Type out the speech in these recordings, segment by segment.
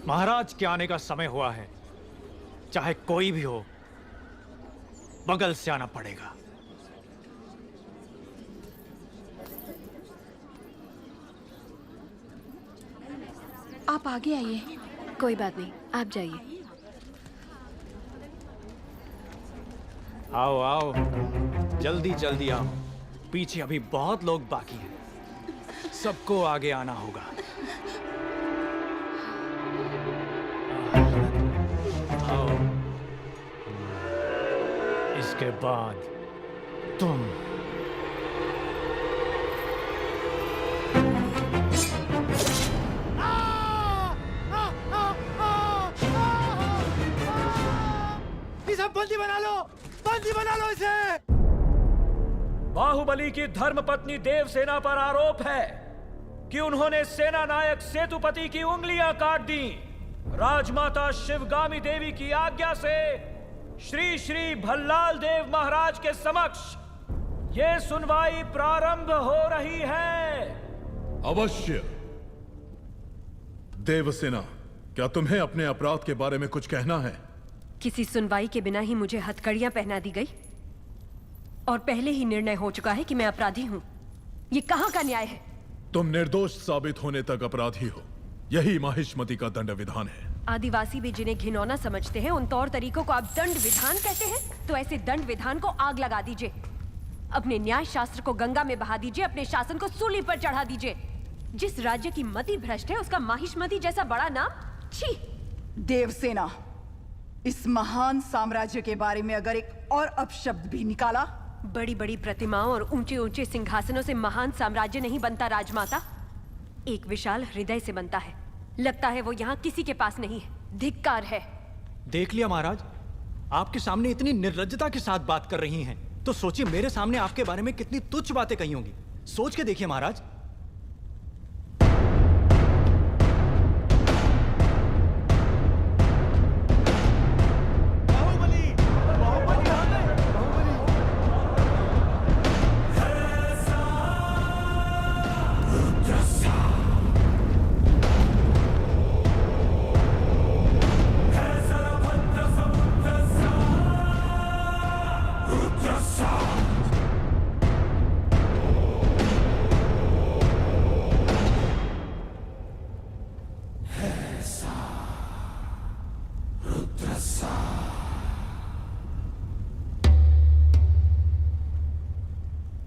महाराज के आने का समय हुआ है। चाहे कोई भी हो, बगल से आना पड़ेगा। आप आगे आइए। कोई बात नहीं, आप जाइए। आओ आओ, जल्दी जल्दी आओ। पीछे अभी बहुत लोग बाकी हैं। सबको आगे आना होगा। आओ। इसके बाद तुम। इसे बंदी बना लो, बंदी बना लो इसे। बाहुबली की धर्मपत्नी देवसेना पर आरोप है कि उन्होंने सेना नायक सेतुपति की उंगलियां काट दी। राजमाता शिवगामी देवी की आज्ञा से श्री श्री भल्लाल देव महाराज के समक्ष ये सुनवाई प्रारंभ हो रही है। अवश्य। देवसेना, क्या तुम्हें अपने अपराध के बारे में कुछ कहना है? किसी सुनवाई के बिना ही मुझे हथकड़ियां पहना दी गई और पहले ही निर्णय हो चुका है कि मैं अपराधी हूं। ये कहां का न्याय है? तुम निर्दोष साबित होने तक अपराधी हो। यही माहिष्मति का दंड विधान है। आदिवासी भी जिन्हें घिनौना समझते हैं, उन तौर तरीकों को आप दंड विधान कहते हैं? तो ऐसे दंड विधान को आग लगा दीजिए। अपने न्याय शास्त्र को गंगा में बहा दीजिए। अपने शासन को सूली पर चढ़ा दीजिए। जिस राज्य की मति भ्रष्ट है, उसका माहिष्मति जैसा बड़ा नाम? छी! देवसेना, इस महान साम्राज्य के बारे में अगर एक और अपशब्द भी निकाला। बड़ी बड़ी प्रतिमाओं और ऊंचे ऊंचे सिंहासनों से महान साम्राज्य नहीं बनता राजमाता, एक विशाल हृदय से बनता है। लगता है वो यहाँ किसी के पास नहीं है। धिक्कार है। देख लिया महाराज, आपके सामने इतनी निर्लज्जता के साथ बात कर रही हैं, तो सोचिए मेरे सामने आपके बारे में कितनी तुच्छ बातें कही होंगी। सोच के देखिए महाराज।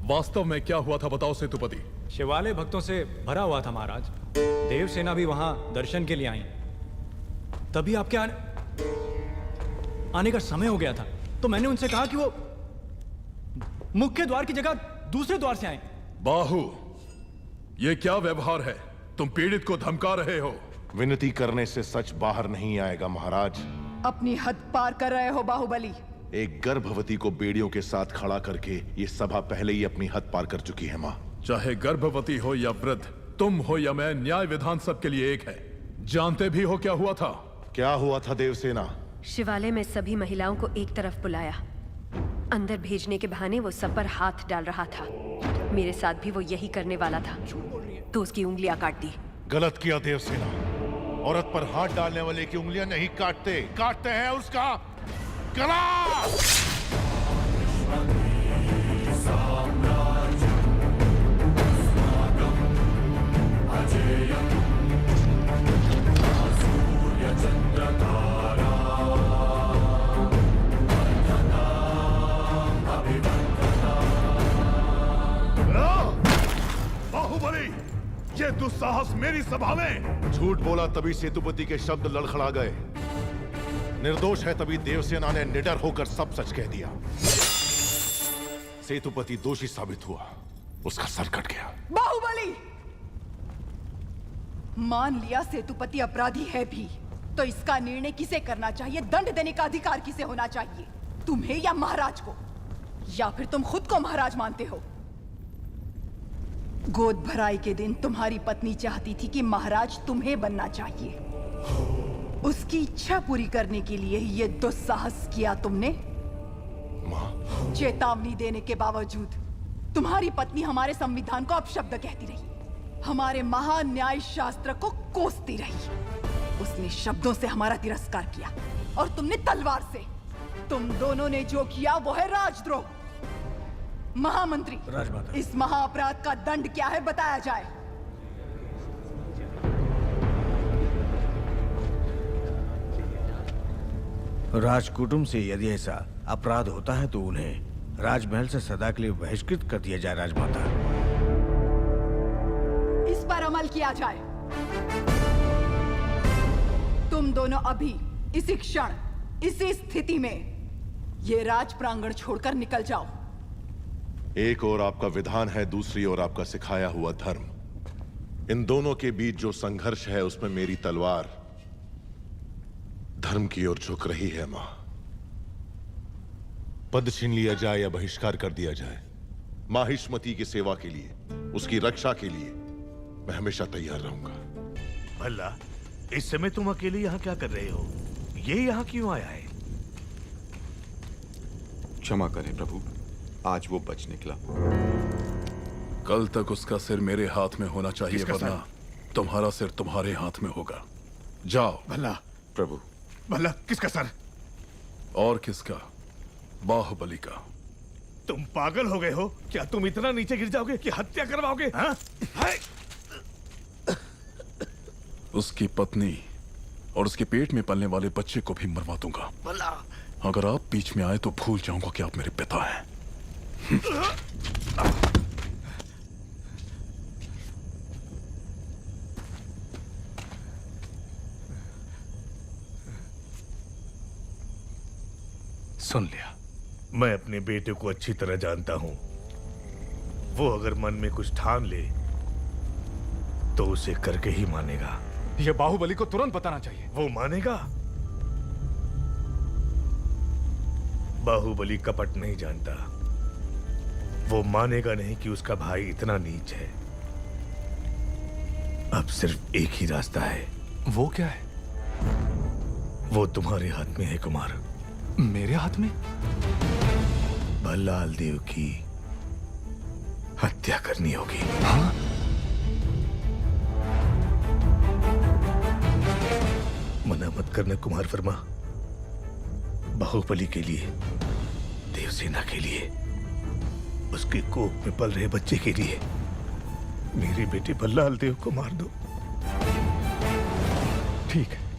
वास्तव में क्या हुआ था बताओ सेतुपति। शिवालय भक्तों से भरा हुआ था महाराज। देवसेना भी वहां दर्शन के लिए आई। तभी आपके आने का समय हो गया था, तो मैंने उनसे कहा कि वो मुख्य द्वार की जगह दूसरे द्वार से आए। बाहु, ये क्या व्यवहार है? तुम पीड़ित को धमका रहे हो। विनती करने से सच बाहर नहीं आएगा महाराज। अपनी हद पार कर रहे हो बाहुबली। एक गर्भवती को बेड़ियों के साथ खड़ा करके ये सभा पहले ही अपनी हद पार कर चुकी है माँ। चाहे गर्भवती हो या वृद्ध, तुम हो या मैं, न्याय विधान सबके लिए एक है। जानते भी हो क्या हुआ था? क्या हुआ था देवसेना? शिवालय में सभी महिलाओं को एक तरफ बुलाया। अंदर भेजने के बहाने वो सब पर हाथ डाल रहा था। मेरे साथ भी वो यही करने वाला था, तो उसकी उंगलियां काट दी। गलत किया देवसेना। औरत पर हाथ डालने वाले की उंगलियां नहीं काटते, काटते हैं उसका गला। बाहुबली, ये दुस्साहस मेरी सभा में। झूठ बोला तभी सेतुपति के शब्द लड़खड़ा गए। निर्दोष है तभी देवसेना ने निडर होकर सब सच कह दिया। सेतुपति दोषी साबित हुआ, उसका सर कट गया। बाहुबली, मान लिया सेतुपति अपराधी है भी, तो इसका निर्णय किसे करना चाहिए? दंड देने का अधिकार किसे होना चाहिए? तुम्हें या महाराज को? या फिर तुम खुद को महाराज मानते हो? गोद भराई के दिन तुम्हारी पत्नी चाहती थी कि महाराज तुम्हें बनना चाहिए। उसकी इच्छा पूरी करने के लिए ये दुस्साहस किया तुमने। माँ, चेतावनी देने के बावजूद तुम्हारी पत्नी हमारे संविधान को अपशब्द कहती रही, हमारे महान न्याय शास्त्र को कोसती रही। उसने शब्दों से हमारा तिरस्कार किया और तुमने तलवार से। तुम दोनों ने जो किया वो है राजद्रोह। महामंत्री, राजमाता। इस महाअपराध का दंड क्या है बताया जाए। राजकुटुंब से यदि ऐसा अपराध होता है तो उन्हें राजमहल से सदा के लिए बहिष्कृत कर दिया जाए। राजमाता, इस पर अमल किया जाए। तुम दोनों अभी इसी क्षण इसी स्थिति में ये राज प्रांगण छोड़कर निकल जाओ। एक ओर आपका विधान है, दूसरी ओर आपका सिखाया हुआ धर्म। इन दोनों के बीच जो संघर्ष है उसमें मेरी तलवार धर्म की ओर झुक रही है। मां, पद छीन लिया जाए या बहिष्कार कर दिया जाए, माहिष्मती की सेवा के लिए, उसकी रक्षा के लिए मैं हमेशा तैयार रहूंगा। भला इस समय तुम अकेले यहाँ क्या कर रहे हो? ये यहाँ क्यों आया है? क्षमा करें प्रभु, आज वो बच निकला। कल तक उसका सिर मेरे हाथ में होना चाहिए, किसका वरना तुम्हारा सिर तुम्हारे हाथ में होगा। जाओ। भला प्रभु, भला किसका सर? और किसका? बाहुबली का। तुम पागल हो गए हो क्या? तुम इतना नीचे गिर जाओगे कि हत्या करवाओगे? हाँ? हाय! उसकी पत्नी और उसके पेट में पलने वाले बच्चे को भी मरवा दूंगा। भला अगर आप बीच में आए तो भूल जाऊंगा कि आप मेरे पिता हैं। सुन लिया। मैं अपने बेटे को अच्छी तरह जानता हूं। वो अगर मन में कुछ ठान ले तो उसे करके ही मानेगा। ये बाहुबली को तुरंत बताना चाहिए। वो मानेगा? बाहुबली कपट नहीं जानता। वो मानेगा नहीं कि उसका भाई इतना नीच है। अब सिर्फ एक ही रास्ता है। वो क्या है? वो तुम्हारे हाथ में है कुमार। मेरे हाथ में? भल्लाल देव की हत्या करनी होगी। हाँ? मना मत करना कुमार वर्मा। बाहुबली के लिए, देवसेना के लिए, उसके कोख में पल रहे बच्चे के लिए मेरे बेटे भल्लाल देव को मार दो। ठीक है।